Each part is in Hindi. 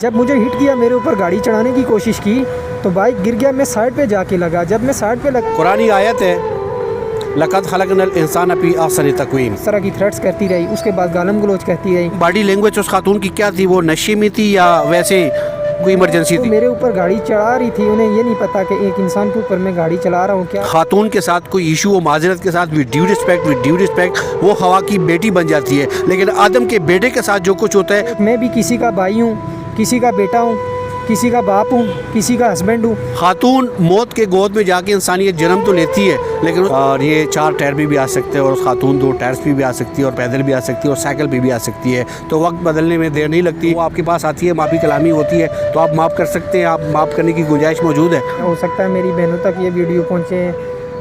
जब मुझे हिट किया, मेरे ऊपर गाड़ी चढ़ाने की कोशिश की तो बाइक गिर गया। मैं साइड पे जाके लगा। जब मैं साइड पे लगा, कुरानी आयत है, लक़द खलक़नल इंसान फी अहसनि तक़वीम। इस तरह की थ्रेट्स करती रही। उसके बाद गालम गलोच कहती रही। बॉडी लैंग्वेज उस खातून की क्या थी? वो नशे में थी या वैसे कोई इमरजेंसी तो थी? मेरे ऊपर गाड़ी चढ़ा रही थी। उन्हें ये नहीं पता कि एक इंसान के ऊपर मैं गाड़ी चला रहा हूँ। क्या खातून के साथ कोई इशू हो, माजरत के साथ विद ड्यू रिस्पेक्ट वो हवा की बेटी बन जाती है, लेकिन आदम के बेटे के साथ जो कुछ होता है। मैं भी किसी का भाई हूँ, किसी का बेटा हूँ, किसी का बाप हूँ, किसी का हस्बैंड हूँ। खातून मौत के गोद में जाके इंसानियत जन्म तो लेती है, लेकिन और ये 4 टायर भी आ सकते हैं, और खातून 2 टायर्स भी आ सकती है, और पैदल भी आ सकती है, और साइकिल भी आ सकती है। तो वक्त बदलने में देर नहीं लगती। वो आपके पास आती है, माफ़ी कलामी होती है, तो आप माफ़ कर सकते हैं। आप माफ़ करने की गुंजाइश मौजूद है। हो सकता है मेरी बहनों तक ये वीडियो पहुँचे।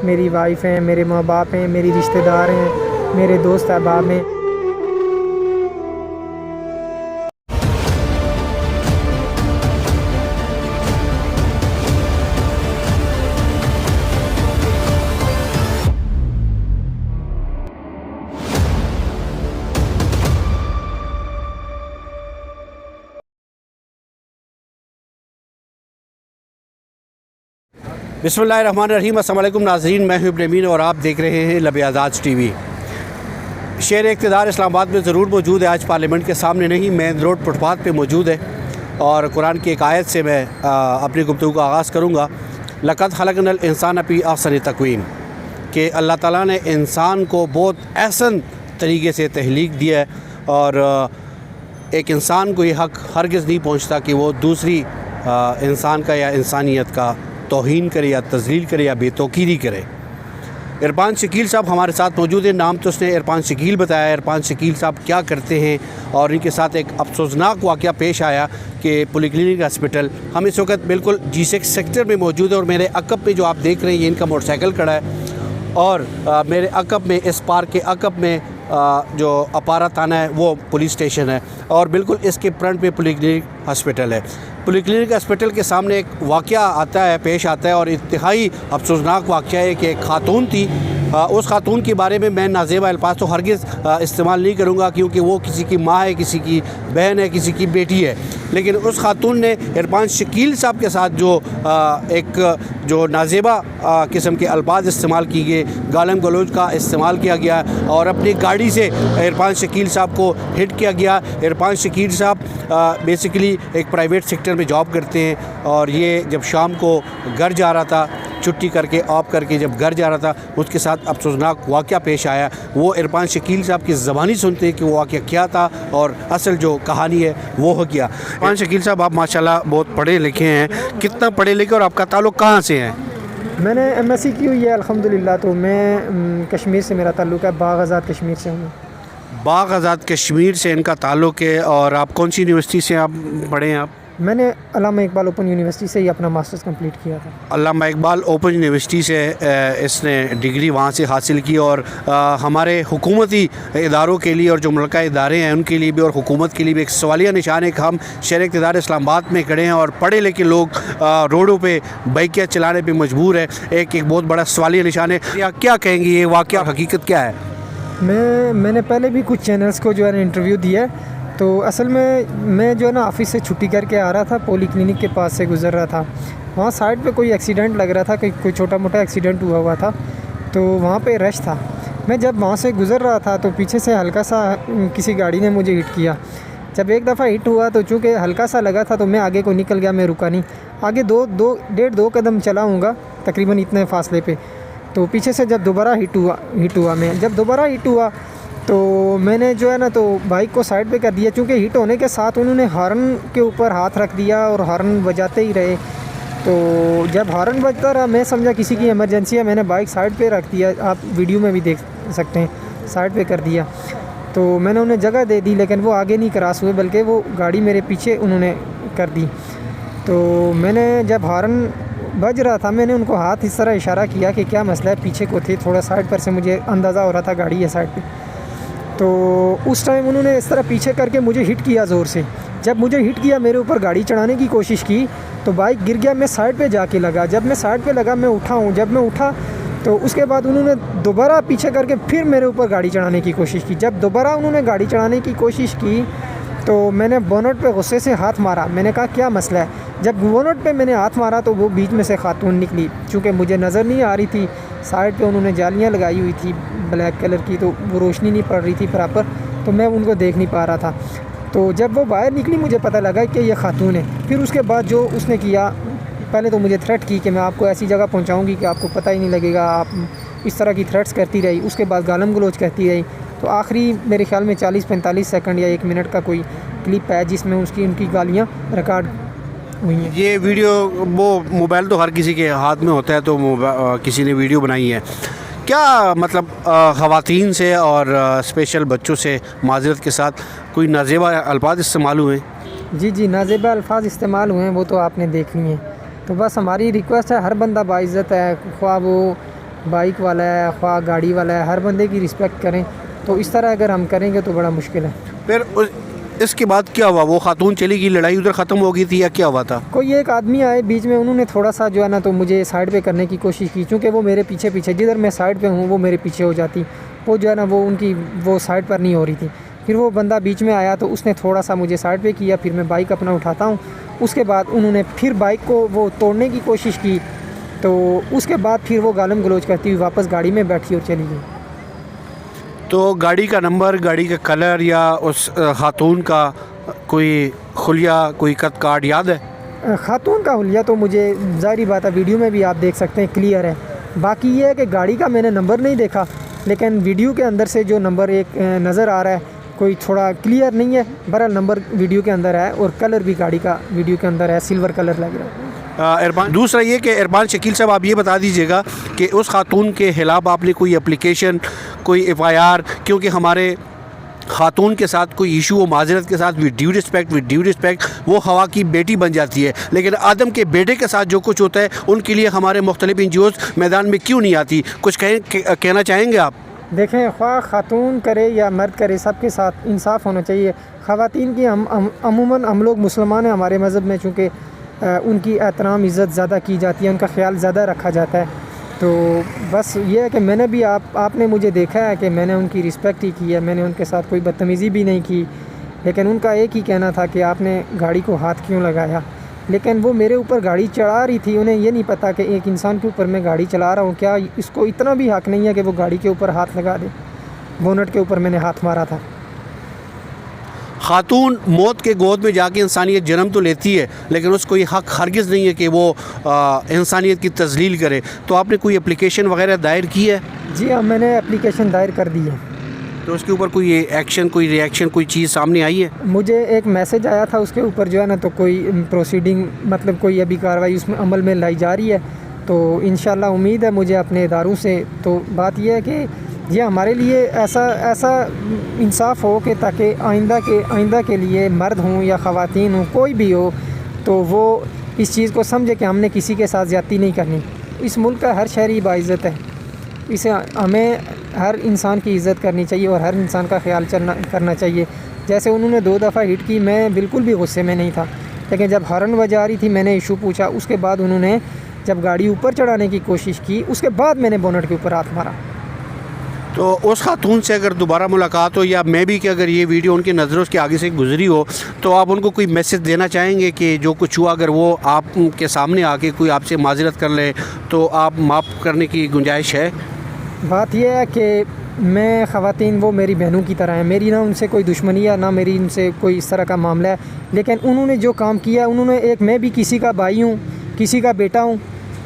मेरी वाइफ हैं, मेरे माँ बाप हैं, मेरी रिश्तेदार हैं, मेरे दोस्त अहबाब हैं। बिस्मिल्लाहिर्रहमानिर्रहीम। अस्सलाम वालेकुम नाज़रीन, मैं हूं इब्न अमीन और आप देख रहे हैं लब आज़ाद टीवी। शेर इक़्तिदार इस्लामाबाद में ज़रूर मौजूद है। आज पार्लियामेंट के सामने नहीं, मेन रोड फुटपाथ पे मौजूद है, और कुरान की एक आयत से मैं अपनी गुफ्तगू का आगाज़ करूँगा। लक़द खलक़नल इंसान फी अहसनि तक़वीम, कि अल्लाह ताला ने इंसान को बहुत अहसन तरीके से तहलीक दिया है, और एक इंसान को ये हक़ हरगिज़ नहीं पहुँचता कि वो दूसरी इंसान का या इंसानियत का तौहीन करे या तज़लील करे या बेतौकीरी करे। इरफान शकील साहब हमारे साथ मौजूद है। नाम तो उसने इरफान शकील बताया। इरफान शकील साहब क्या करते हैं, और इनके साथ एक अफसोसनाक वाक़या पेश आया कि पॉलीक्लिनिक हॉस्पिटल, हम इस वक्त बिल्कुल G6 सेक्टर में मौजूद है, और मेरे अकब पे जो आप देख रहे हैं, ये इनका मोटरसाइकिल खड़ा है, और मेरे अकब में, इस पार्क के अकब में जो अपारा थाना है वो पुलिस स्टेशन है, और बिल्कुल इसके फ्रंट पे पॉलीक्लिनिक हॉस्पिटल है। पॉलीक्लिनिक हॉस्पिटल के सामने एक वाक़या आता है, पेश आता है, और इंतहाई अफसोसनाक वाक़या है कि एक खातून थी। उस खातून के बारे में मैं नाज़ेबा अल्फाज तो हरगिज़ इस्तेमाल नहीं करूँगा, क्योंकि वो किसी की माँ है, किसी की बहन है, किसी की बेटी है, लेकिन उस खातून ने इरफान शकील साहब के साथ जो नाज़ेबा किस्म के अल्फाज इस्तेमाल किए गए, गालम गलोच का इस्तेमाल किया गया, और अपनी गाड़ी से इरफान शकील साहब को हिट किया गया। इरफान शकील साहब बेसिकली एक प्राइवेट सेक्टर में जॉब करते हैं, और ये जब शाम को घर जा रहा था, छुट्टी करके ऑफ करके जब घर जा रहा था, उसके साथ अफसोसनाक वाक़या पेश आया। वो इरफान शकील साहब की ज़बानी सुनते हैं कि वो वाक़या क्या था, और असल जो कहानी है वो हो गया। इरफान शकील साहब, आप माशाल्लाह बहुत पढ़े लिखे हैं। कितना पढ़े लिखे, और आपका ताल्लुक़ कहाँ से है? मैंने MSc की हुई है अल्हम्दुलिल्लाह। तो मैं कश्मीर से मेरा ताल्लुक़ है, बाग़ आज़ाद कश्मीर से हूँ। बाग़ आज़ाद कश्मीर से इनका ताल्लुक़ है। और आप कौन सी यूनिवर्सिटी से आप पढ़े हैं? आप? मैंने अल्लामा इकबाल ओपन यूनिवर्सिटी से ही अपना मास्टर्स कंप्लीट किया था। अल्लामा इकबाल ओपन यूनिवर्सिटी से इसने डिग्री वहाँ से हासिल की, और हमारे हुकूमती इदारों के लिए और जो मुल्का इदारे हैं उनके लिए भी, और हुकूमत के लिए भी एक सवालिया निशान है कि हम शहर इक़्तिदार इस्लामाबाद में खड़े हैं, और पढ़े लिखे लोग रोडों पे बाइकियाँ चलाने पे मजबूर है। एक बहुत बड़ा सवालिया निशान है। या क्या कहेंगे, ये वाक़या हकीकत क्या है? मैंने पहले भी कुछ चैनल्स को जो है ना इंटरव्यू दिया है। तो असल में मैं जो है ना ऑफ़िस से छुट्टी करके आ रहा था, पॉलीक्लिनिक के पास से गुज़र रहा था। वहाँ साइड पे कोई एक्सीडेंट लग रहा था, कोई छोटा मोटा एक्सीडेंट हुआ था, तो वहाँ पे रश था। मैं जब वहाँ से गुज़र रहा था तो पीछे से हल्का सा किसी गाड़ी ने मुझे हिट किया। जब एक दफ़ा हिट हुआ तो चूँकि हल्का सा लगा था, तो मैं आगे को निकल गया, मैं रुका नहीं। आगे डेढ़ दो कदम चला हूँगा तकरीबन इतने फासले पे। तो पीछे से जब दोबारा हिट हुआ मैं जब दोबारा हिट हुआ तो मैंने जो है ना तो बाइक को साइड पे कर दिया। चूँकि हिट होने के साथ उन्होंने हॉर्न के ऊपर हाथ रख दिया, और हॉर्न बजाते ही रहे। तो जब हॉर्न बजता रहा, मैं समझा किसी की इमरजेंसी है, मैंने बाइक साइड पे रख दिया। आप वीडियो में भी देख सकते हैं, साइड पे कर दिया। तो मैंने उन्हें जगह दे दी, लेकिन वो आगे नहीं क्रॉस हुए, बल्कि वो गाड़ी मेरे पीछे उन्होंने कर दी। तो मैंने जब हॉर्न बज रहा था, मैंने उनको हाथ इस तरह इशारा किया कि क्या मसला है, पीछे को थे, थोड़ा साइड पर से मुझे अंदाज़ा हो रहा था गाड़ी है साइड पे। तो उस टाइम उन्होंने इस तरह पीछे करके मुझे हिट किया ज़ोर से। जब मुझे हिट किया, मेरे ऊपर गाड़ी चढ़ाने की कोशिश की, तो बाइक गिर गया। मैं साइड पे जाके लगा। जब मैं साइड पे लगा, मैं उठा हूँ। जब मैं उठा तो उसके बाद उन्होंने दोबारा पीछे करके फिर मेरे ऊपर गाड़ी चढ़ाने की कोशिश की। जब दोबारा उन्होंने गाड़ी चढ़ाने की कोशिश की तो मैंने बोनट पे गुस्से से हाथ मारा। मैंने कहा क्या मसला है। जब बोनट पे मैंने हाथ मारा तो वो बीच में से खातून निकली। चूँकि मुझे नज़र नहीं आ रही थी, साइड पे उन्होंने जालियाँ लगाई हुई थी ब्लैक कलर की, तो वो रोशनी नहीं पड़ रही थी प्रॉपर, तो मैं उनको देख नहीं पा रहा था। तो जब वो बाहर निकली मुझे पता लगा कि ये खातून है। फिर उसके बाद जो उसने किया, पहले तो मुझे थ्रेट की कि मैं आपको ऐसी जगह पहुंचाऊंगी कि आपको पता ही नहीं लगेगा, आप इस तरह की थ्रेट्स करती रही। उसके बाद गालम गलोच कहती रही। तो आखिरी मेरे ख्याल में 40-45 सेकंड या 1 मिनट का कोई क्लिप है जिसमें उनकी गालियाँ रिकॉर्ड हुई हैं। ये वीडियो, वो मोबाइल तो हर किसी के हाथ में होता है, तो किसी ने वीडियो बनाई है क्या? मतलब ख़वातीन से और स्पेशल बच्चों से माज़रत के साथ कोई नाज़ेबा अल्फाज इस्तेमाल हुए? जी, नाज़ेबा अल्फाज इस्तेमाल हुए हैं, वो तो आपने देख लिए हैं। तो बस हमारी रिक्वेस्ट है, हर बंदा बाइज़्ज़त है, ख्वाह वो बाइक वाला है, ख्वाह गाड़ी वाला है, हर बंदे की रिस्पेक्ट करें। तो इस तरह अगर हम करेंगे तो बड़ा मुश्किल है। फिर इसके बाद क्या हुआ? वो खातून चली गई, लड़ाई उधर ख़त्म हो गई थी या क्या हुआ था? कोई एक आदमी आए बीच में, उन्होंने थोड़ा सा जो है ना तो मुझे साइड पे करने की कोशिश की। चूँकि वो मेरे पीछे जिधर मैं साइड पे हूँ वो मेरे पीछे हो जाती, वो जो है ना वो साइड पर नहीं हो रही थी। फिर वो बंदा बीच में आया तो उसने थोड़ा सा मुझे साइड पे किया। फिर मैं बाइक अपना उठाता हूँ, उसके बाद उन्होंने फिर बाइक को वो तोड़ने की कोशिश की। तो उसके बाद फिर वो गालम गलोच करती हुई वापस गाड़ी में बैठी और चली गई। तो गाड़ी का नंबर, गाड़ी का कलर या उस खातून का कोई खुलिया, कोई कद कार्ड याद है? खातून का हुलिया तो मुझे ज़ाहिर बात है वीडियो में भी आप देख सकते हैं, क्लियर है। बाकी ये है कि गाड़ी का मैंने नंबर नहीं देखा, लेकिन वीडियो के अंदर से जो नंबर एक नज़र आ रहा है कोई थोड़ा क्लियर नहीं है। बहरहाल नंबर वीडियो के अंदर है और कलर भी गाड़ी का वीडियो के अंदर है, सिल्वर कलर लग रहा है। इरफान, दूसरा ये कि इरफान शकील साहब, आप ये बता दीजिएगा कि उस खातून के ख़िलाफ़ आपने कोई एप्लीकेशन, कोई FIR, क्योंकि हमारे खातून के साथ कोई इशू हो माज़रत के साथ, विद ड्यू रिस्पेक्ट वो हवा की बेटी बन जाती है, लेकिन आदम के बेटे के साथ जो कुछ होता है उनके लिए हमारे मुख्तलिफ NGOs मैदान में क्यों नहीं आती? कुछ कहना चाहेंगे आप? देखें, ख्वाह खातून करे या मर्द करे, सबके साथ इंसाफ होना चाहिए। ख़वातीन की अमूमन हम लोग मुसलमान हैं, हमारे मज़हब में चूँकि उनकी एहतराम इज़्ज़त ज़्यादा की जाती है, उनका ख्याल ज़्यादा रखा जाता है। तो बस ये है कि मैंने भी आपने मुझे देखा है कि मैंने उनकी रिस्पेक्ट ही की है, मैंने उनके साथ कोई बदतमीज़ी भी नहीं की। लेकिन उनका एक ही कहना था कि आपने गाड़ी को हाथ क्यों लगाया। लेकिन वो मेरे ऊपर गाड़ी चढ़ा रही थी, उन्हें ये नहीं पता कि एक इंसान के ऊपर मैं गाड़ी चला रहा हूँ, क्या इसको इतना भी हक़ नहीं है कि वो गाड़ी के ऊपर हाथ लगा दे। बोनट के ऊपर मैंने हाथ मारा था। खातून मौत के गोद में जाके इंसानियत जन्म तो लेती है, लेकिन उसको ये हक़ हरगिज़ नहीं है कि वो इंसानियत की तज़लील करे। तो आपने कोई एप्लीकेशन वगैरह दायर की है? जी हाँ, मैंने एप्लीकेशन दायर कर दी है। तो उसके ऊपर कोई एक्शन, कोई रिएक्शन, कोई चीज़ सामने आई है? मुझे एक मैसेज आया था, उसके ऊपर जो है ना तो कोई प्रोसीडिंग, मतलब कोई अभी कार्रवाई उसमें अमल में लाई जा रही है। तो इंशाल्लाह उम्मीद है मुझे अपने इदारों से। तो बात यह है कि ये हमारे लिए ऐसा इंसाफ हो कि ताकि आइंदा के लिए मर्द हों या ख़वातीन हों, कोई भी हो, तो वो इस चीज़ को समझे कि हमने किसी के साथ ज़्यादती नहीं करनी। इस मुल्क का हर शहरी बाइज़्ज़त है, इसे हमें हर इंसान की इज़्ज़त करनी चाहिए और हर इंसान का ख्याल करना चाहिए। जैसे उन्होंने 2 दफ़ा हिट की, मैं बिल्कुल भी गुस्से में नहीं था, लेकिन जब हॉर्न बजा रही थी मैंने इशू पूछा। उसके बाद उन्होंने जब गाड़ी ऊपर चढ़ाने की कोशिश की, उसके बाद मैंने बोनट के ऊपर हाथ मारा। तो उस खातून से अगर दोबारा मुलाकात हो, या मैं भी कि अगर ये वीडियो उनकी नज़रों के आगे से गुजरी हो, तो आप उनको कोई मैसेज देना चाहेंगे कि जो कुछ हुआ अगर वो आपके सामने आके कोई आपसे माज़रत कर ले तो आप माफ़ करने की गुंजाइश है? बात यह है कि मैं ख़वातीन वो मेरी बहनों की तरह हैं, मेरी ना उनसे कोई दुश्मनी है ना मेरी उनसे कोई इस तरह का मामला है। लेकिन उन्होंने जो काम किया, उन्होंने मैं भी किसी का भाई हूँ, किसी का बेटा हूँ,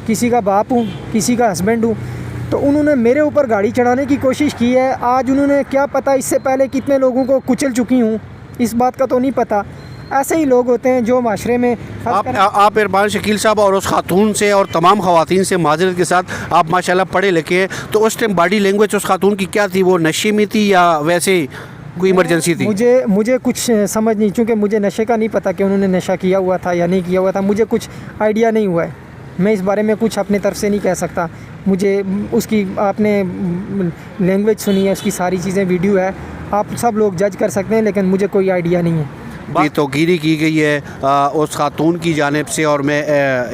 किसी का बाप हूँ, किसी का हस्बैंड हूँ। तो उन्होंने मेरे ऊपर गाड़ी चढ़ाने की कोशिश की है। आज उन्होंने क्या पता इससे पहले कितने लोगों को कुचल चुकी हूँ, इस बात का तो नहीं पता। ऐसे ही लोग होते हैं जो माशरे में। आप इरफान शकील साहब और उस खातून से और तमाम ख़वातीन से माज़रत के साथ, आप माशाल्लाह पढ़े लिखे हैं, तो उस टाइम बॉडी लैंग्वेज उस खातून की क्या थी? वो नशे में थी या वैसे कोई इमरजेंसी थी? मुझे कुछ समझ नहीं, चूँकि मुझे नशे का नहीं पता कि उन्होंने नशा किया हुआ था या नहीं किया हुआ था, मुझे कुछ आइडिया नहीं हुआ है। मैं इस बारे में कुछ अपनी तरफ से नहीं कह सकता। मुझे उसकी आपने लैंग्वेज सुनी है, उसकी सारी चीज़ें वीडियो है, आप सब लोग जज कर सकते हैं, लेकिन मुझे कोई आइडिया नहीं है। की तौकीरी की गई है उस खातून की जानिब से, और मैं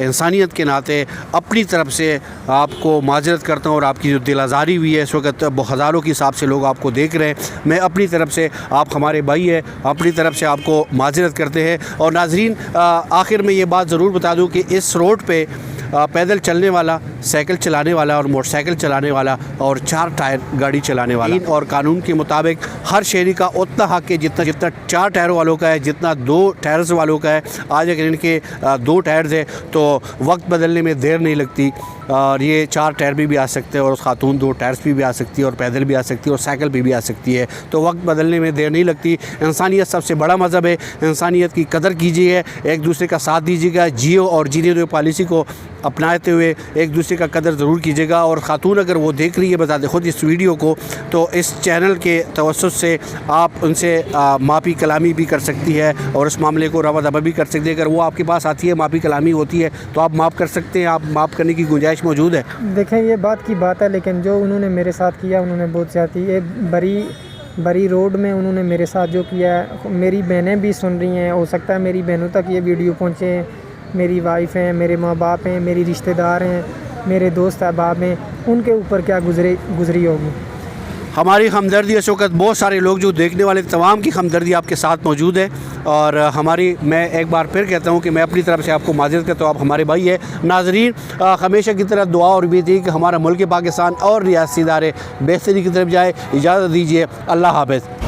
इंसानियत के नाते अपनी तरफ से आपको माजरत करता हूँ। और आपकी जो दिल आज़ारी हुई है इस वक्त हज़ारों के हिसाब से लोग आपको देख रहे हैं, मैं अपनी तरफ से, आप हमारे भाई हैं, अपनी तरफ से आपको माजरत करते हैं। और नाज़रीन, आखिर में ये बात ज़रूर बता दूँ कि इस रोड पे पैदल चलने वाला, साइकिल चलाने वाला और मोटरसाइकिल चलाने वाला और 4 टायर गाड़ी चलाने वाला, और कानून के मुताबिक हर शहरी का उतना हक़ है जितना 4 टायर वालों का है, जितना 2 टायर्स वालों का है। आज अगर इनके 2 टायर्स हैं तो वक्त बदलने में देर नहीं लगती, और ये 4 टायर भी आ सकते हैं, और उस खातून 2 टायर्स भी आ सकती है, और पैदल भी आ सकती है, और साइकिल भी आ सकती है। तो वक्त बदलने में देर नहीं लगती। इंसानियत सबसे बड़ा मज़हब है, इंसानियत की कदर कीजिए, एक दूसरे का साथ दीजिएगा, जियो और जीने दो पॉलिसी को अपनाते हुए एक दूसरे का कदर ज़रूर कीजिएगा। और ख़ातून अगर वो देख रही है बता दे खुद इस वीडियो को, तो इस चैनल के तवस्सुत से आप उनसे माफ़ी कलामी भी कर सकती है, और इस मामले को रवा दबा भी कर सकती है। अगर वो आपके पास आती है, माफ़ी कलामी होती है, तो आप माफ़ कर सकते हैं, आप माफ़ करने की गुंजाइश मौजूद है। देखें, ये बात की बात है, लेकिन जो उन्होंने मेरे साथ किया उन्होंने बहुत ज़्यादा, ये बरी रोड में उन्होंने मेरे साथ जो किया है, मेरी बहनें भी सुन रही हैं, हो सकता है मेरी बहनों तक ये वीडियो पहुँचे, मेरी वाइफ हैं, मेरे माँ बाप हैं, मेरी रिश्तेदार हैं, मेरे दोस्त अहबाब हैं, उनके ऊपर क्या गुजरी होगी। हमारी हमदर्दी इस वक्त बहुत सारे लोग जो देखने वाले तमाम की हमदर्दी आपके साथ मौजूद है। और मैं एक बार फिर कहता हूँ कि मैं अपनी तरफ से आपको माजरत करता हूँ, आप हमारे भाई हैं। नाज़रीन, हमेशा की तरह दुआ और उम्मीद है कि हमारा मुल्क पाकिस्तान और रियासती इदारे बेहतरी की तरफ जाए। इजाज़त दीजिए, अल्लाह हाफ़िज़।